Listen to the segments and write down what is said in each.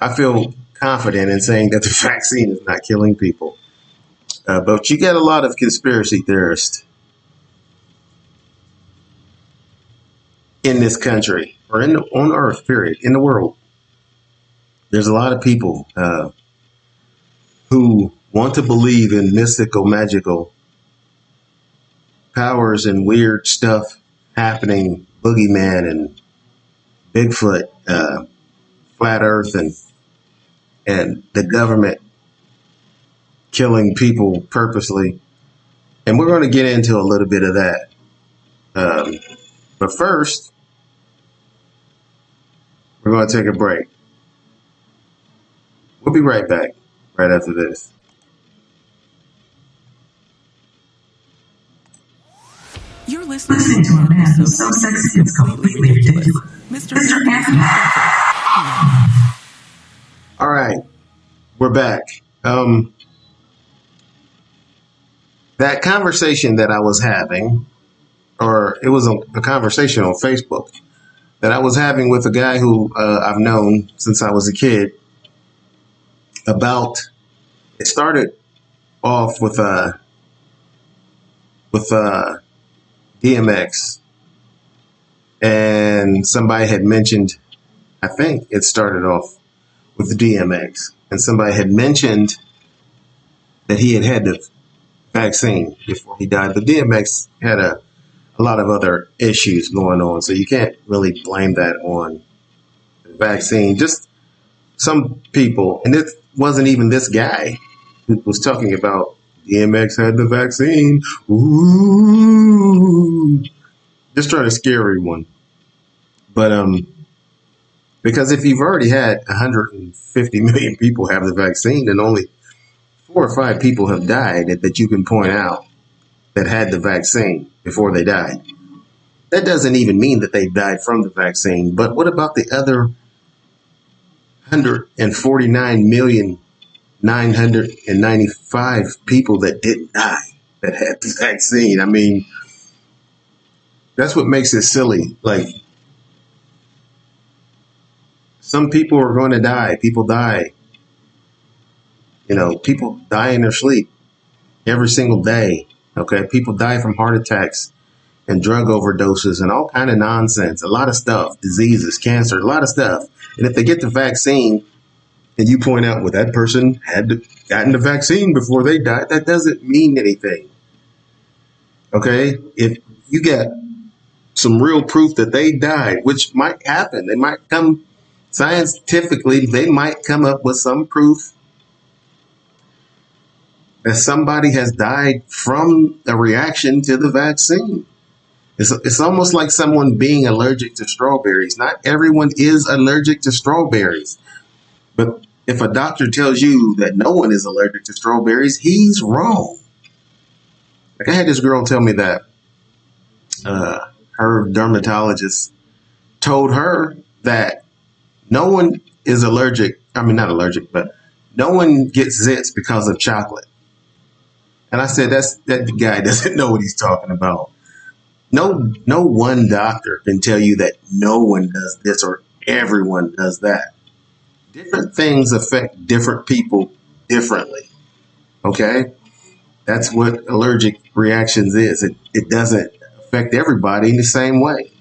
I feel confident in saying that the vaccine is not killing people. But you get a lot of conspiracy theorists in this country or on Earth, period, in the world. There's a lot of people who want to believe in mystical, magical powers and weird stuff happening, boogeyman and Bigfoot, flat Earth, and the government killing people purposely. And we're going to get into a little bit of that. But first, we're going to take a break. We'll be right back right after this. You're listening to a man who's so sexy it's completely ridiculous. Mr. Anthony. All right, we're back. That conversation that I was having, or it was a conversation on Facebook that I was having with a guy who I've known since I was a kid about, it started off with DMX, and somebody had mentioned, I think it started off with the DMX, and somebody had mentioned that he had the vaccine before he died. But DMX had a lot of other issues going on, so you can't really blame that on the vaccine. Just some people, and it wasn't even this guy who was talking about DMX had the vaccine. Ooh, just trying to scare everyone. But because if you've already had 150 million people have the vaccine, and only 4 or 5 people have died that you can point out that had the vaccine before they died, that doesn't even mean that they died from the vaccine. But what about the other 149,995 people that didn't die that had the vaccine? I mean, that's what makes it silly. Like, some people are going to die. People die. You know, people die in their sleep every single day. Okay, people die from heart attacks and drug overdoses and all kind of nonsense. A lot of stuff, diseases, cancer, a lot of stuff. And if they get the vaccine, and you point out, well, that person had gotten the vaccine before they died, that doesn't mean anything. Okay, if you get some real proof that they died, which might happen, they might come scientifically, they might come up with some proof that somebody has died from a reaction to the vaccine. It's almost like someone being allergic to strawberries. Not everyone is allergic to strawberries. But if a doctor tells you that no one is allergic to strawberries, he's wrong. Like, I had this girl tell me that her dermatologist told her that no one is allergic. I mean, not allergic, but no one gets zits because of chocolate. And I said, that guy doesn't know what he's talking about. No one doctor can tell you that no one does this or everyone does that. Different things affect different people differently. Okay? That's what allergic reactions is. It doesn't affect everybody in the same way.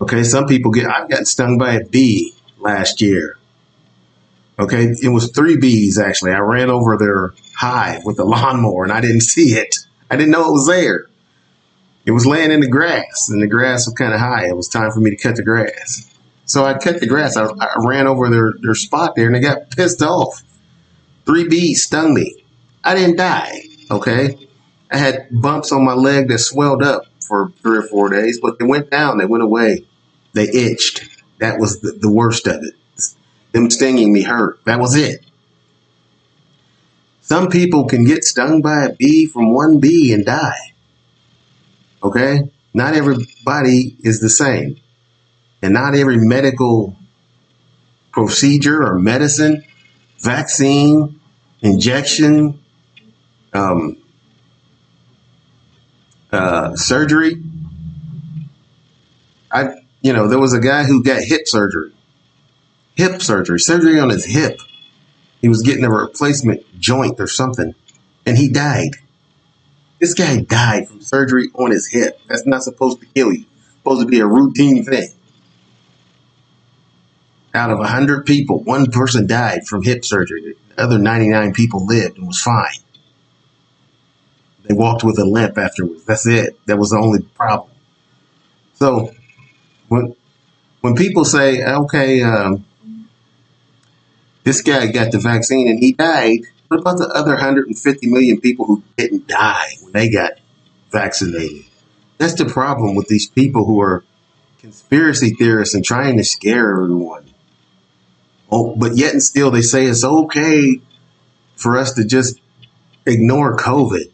Okay, some people I've gotten stung by a bee last year. Okay, it was 3 bees actually. I ran over their hive with a lawnmower and I didn't see it. I didn't know it was there. It was laying in the grass, and the grass was kind of high. It was time for me to cut the grass. So I cut the grass. I ran over their spot there, and they got pissed off. 3 bees stung me. I didn't die, okay? I had bumps on my leg that swelled up for 3 or 4 days, but they went down. They went away. They itched. That was the worst of it. Them stinging me hurt. That was it. Some people can get stung by a bee from 1 bee and die. Okay? Not everybody is the same. And not every medical procedure or medicine, vaccine, injection, surgery. There was a guy who got hip surgery. hip surgery on his hip. He was getting a replacement joint or something, and he died. This guy died from surgery on his hip. That's not supposed to kill you. It's supposed to be a routine thing. Out of 100 people, one person died from hip surgery. The other 99 people lived and was fine. They walked with a limp afterwards. That's it. That was the only problem. So when people say, okay, this guy got the vaccine and he died, what about the other 150 million people who didn't die when they got vaccinated? That's the problem with these people who are conspiracy theorists and trying to scare everyone. Oh, but yet and still they say it's okay for us to just ignore COVID.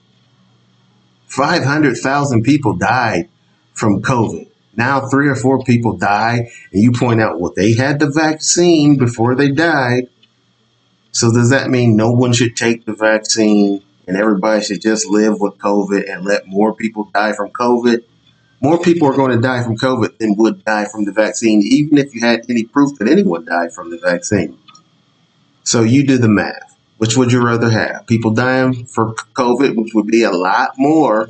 500,000 people died from COVID. Now 3 or 4 people die, and you point out, well, they had the vaccine before they died. So does that mean no one should take the vaccine and everybody should just live with COVID and let more people die from COVID? More people are going to die from COVID than would die from the vaccine, even if you had any proof that anyone died from the vaccine. So you do the math. Which would you rather have? People dying for COVID, which would be a lot more,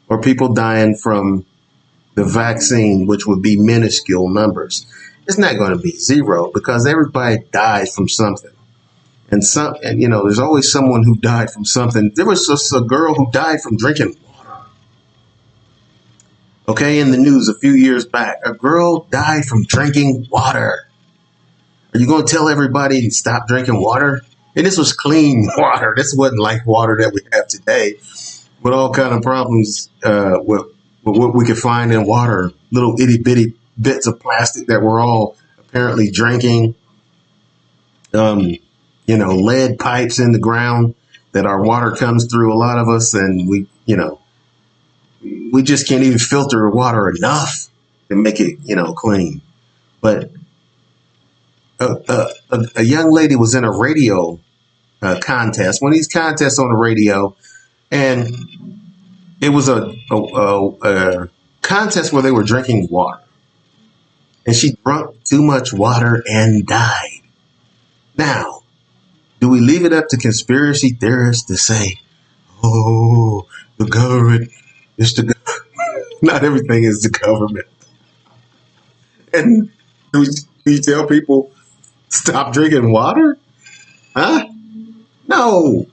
or people dying from the vaccine, which would be minuscule numbers? It's not going to be zero because everybody dies from something. And there's always someone who died from something. There was just a girl who died from drinking water. Okay, in the news a few years back, a girl died from drinking water. Are you going to tell everybody to stop drinking water? And this was clean water. This wasn't like water that we have today with all kind of problems with what we could find in water, little itty bitty bits of plastic that we're all apparently drinking, lead pipes in the ground that our water comes through, a lot of us, and we just can't even filter water enough to make it, clean. But a young lady was in a radio contest, one of these contests on the radio, and it was a contest where they were drinking water. And she drank too much water and died. Now, do we leave it up to conspiracy theorists to say, oh, the government is the government? Not everything is the government. And do we tell people, stop drinking water? Huh? No.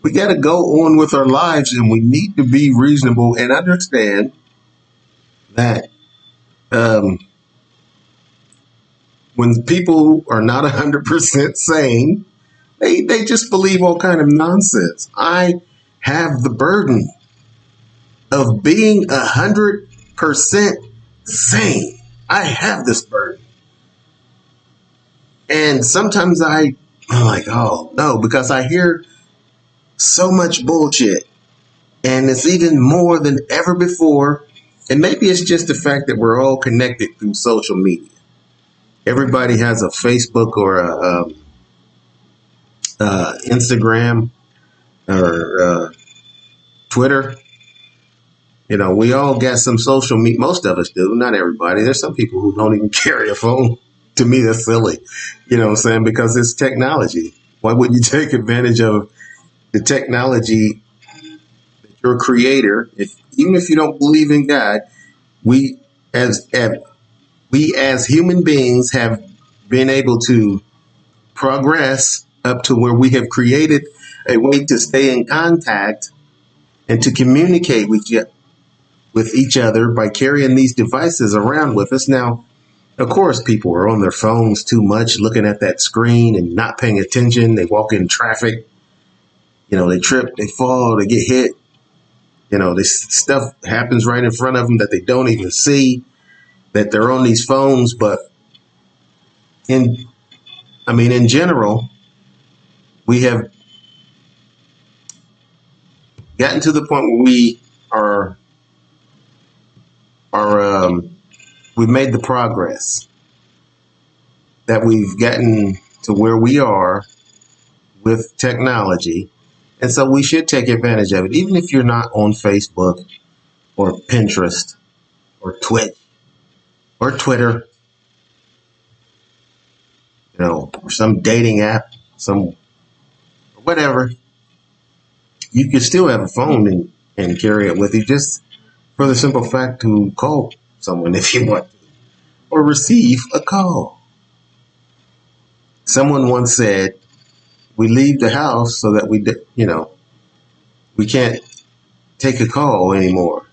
We got to go on with our lives, and we need to be reasonable and understand that when people are not 100% sane, they just believe all kind of nonsense. I have the burden of being 100% sane. I have this burden. And sometimes I'm like, oh, no, because I hear so much bullshit. And it's even more than ever before. And maybe it's just the fact that we're all connected through social media. Everybody has a Facebook or a Instagram or Twitter. We all got some social media. Most of us do. Not everybody. There's some people who don't even carry a phone. To me, that's silly. You know what I'm saying? Because it's technology. Why wouldn't you take advantage of the technology that your creator, even if you don't believe in God, we as human beings have been able to progress up to where we have created a way to stay in contact and to communicate with each other by carrying these devices around with us. Now, of course, people are on their phones too much, looking at that screen and not paying attention. They walk in traffic. They trip, they fall, they get hit. This stuff happens right in front of them that they don't even see, that they're on these phones. But in general, we have gotten to the point where we've made the progress that we've gotten to where we are with technology. And so we should take advantage of it, even if you're not on Facebook or Pinterest or Twitch or Twitter. or some dating app, some whatever, you can still have a phone and carry it with you just for the simple fact to call someone if you want to, or receive a call. Someone once said, we leave the house so that we can't take a call anymore.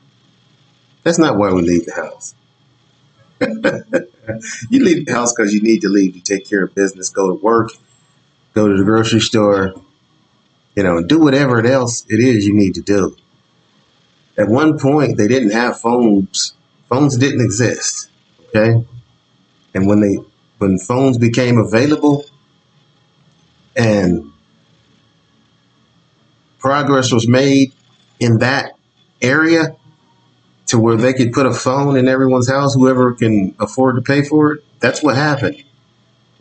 That's not why we leave the house. You leave the house because you need to leave to take care of business, go to work, go to the grocery store, do whatever else it is you need to do. At one point, they didn't have phones. Phones didn't exist. Okay. And when phones became available and progress was made in that area to where they could put a phone in everyone's house, whoever can afford to pay for it, that's what happened.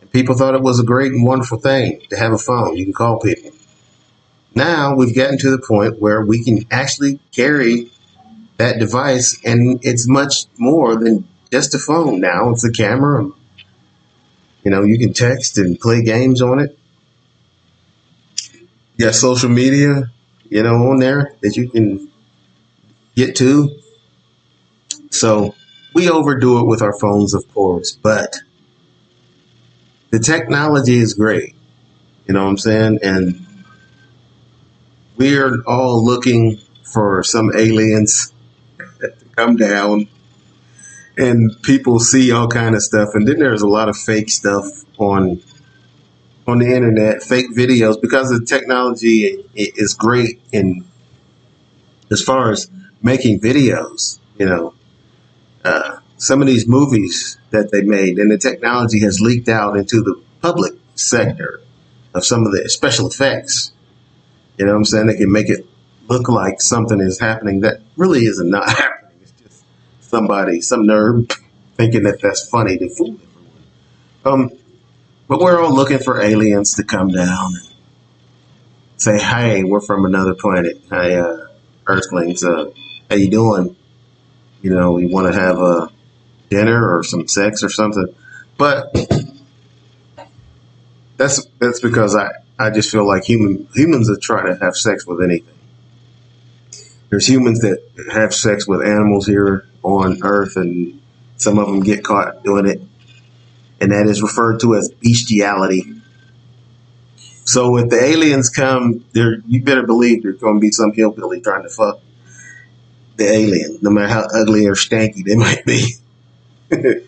And people thought it was a great and wonderful thing to have a phone. You can call people. Now we've gotten to the point where we can actually carry that device, and it's much more than just a phone. Now it's a camera. You can text and play games on it. You got social media, on there that you can get to. So we overdo it with our phones, of course, but the technology is great. You know what I'm saying? And we're all looking for some aliens to come down, and people see all kind of stuff. And then there's a lot of fake stuff on the internet, fake videos, because the technology is great in as far as making videos. Some of these movies that they made, and the technology has leaked out into the public sector of some of the special effects. You know what I'm saying? They can make it look like something is happening that really is not happening. It's just some nerd thinking that that's funny to fool everyone. But we're all looking for aliens to come down and say, hey, we're from another planet. Hey, Earthlings, how you doing? We want to have a dinner or some sex or something. But that's because I just feel like humans are trying to have sex with anything. There's humans that have sex with animals here on Earth, and some of them get caught doing it. And that is referred to as bestiality. So if the aliens come, you better believe there's going to be some hillbilly trying to fuck the alien, no matter how ugly or stanky they might be. It's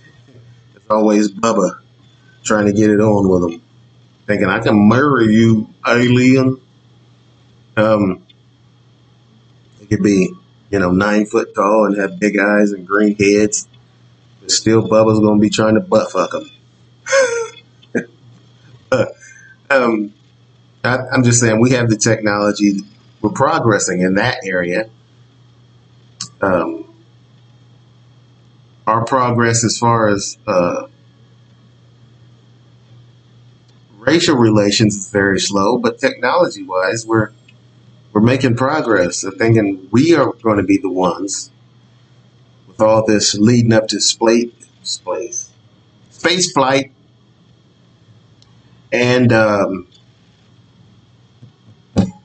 always Bubba trying to get it on with them, thinking, I can marry you, alien. It could be, 9 foot tall and have big eyes and green heads. But still, Bubba's going to be trying to butt fuck them. I'm just saying, we have the technology. We're progressing in that area. Our progress as far as racial relations is very slow, but technology-wise, we're making progress. I'm thinking we are going to be the ones with all this leading up to space flight, and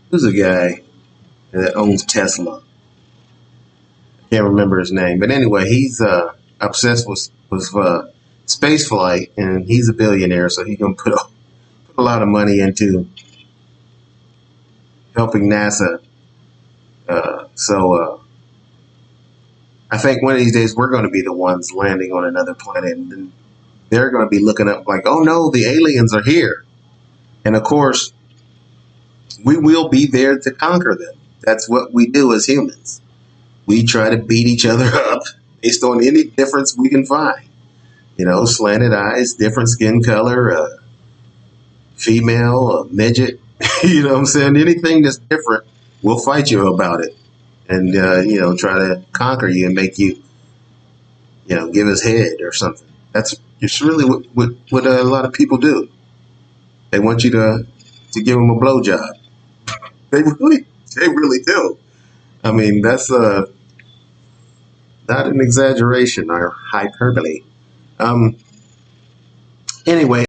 who's a guy that owns Tesla? I can't remember his name, but anyway, he's obsessed with space flight, and he's a billionaire, so he's gonna put a lot of money into helping NASA. So I think one of these days we're going to be the ones landing on another planet, and then they're going to be looking up like, oh no, the aliens are here. And of course, we will be there to conquer them. That's what we do as humans. We try to beat each other up based on any difference we can find. Slanted eyes, different skin color, female, midget. You know what I'm saying? Anything that's different, we'll fight you about it. And, try to conquer you and make you, give us head or something. It's really what a lot of people do. They want you to give them a blowjob. They really do. I mean, that's not an exaggeration or hyperbole. Anyway.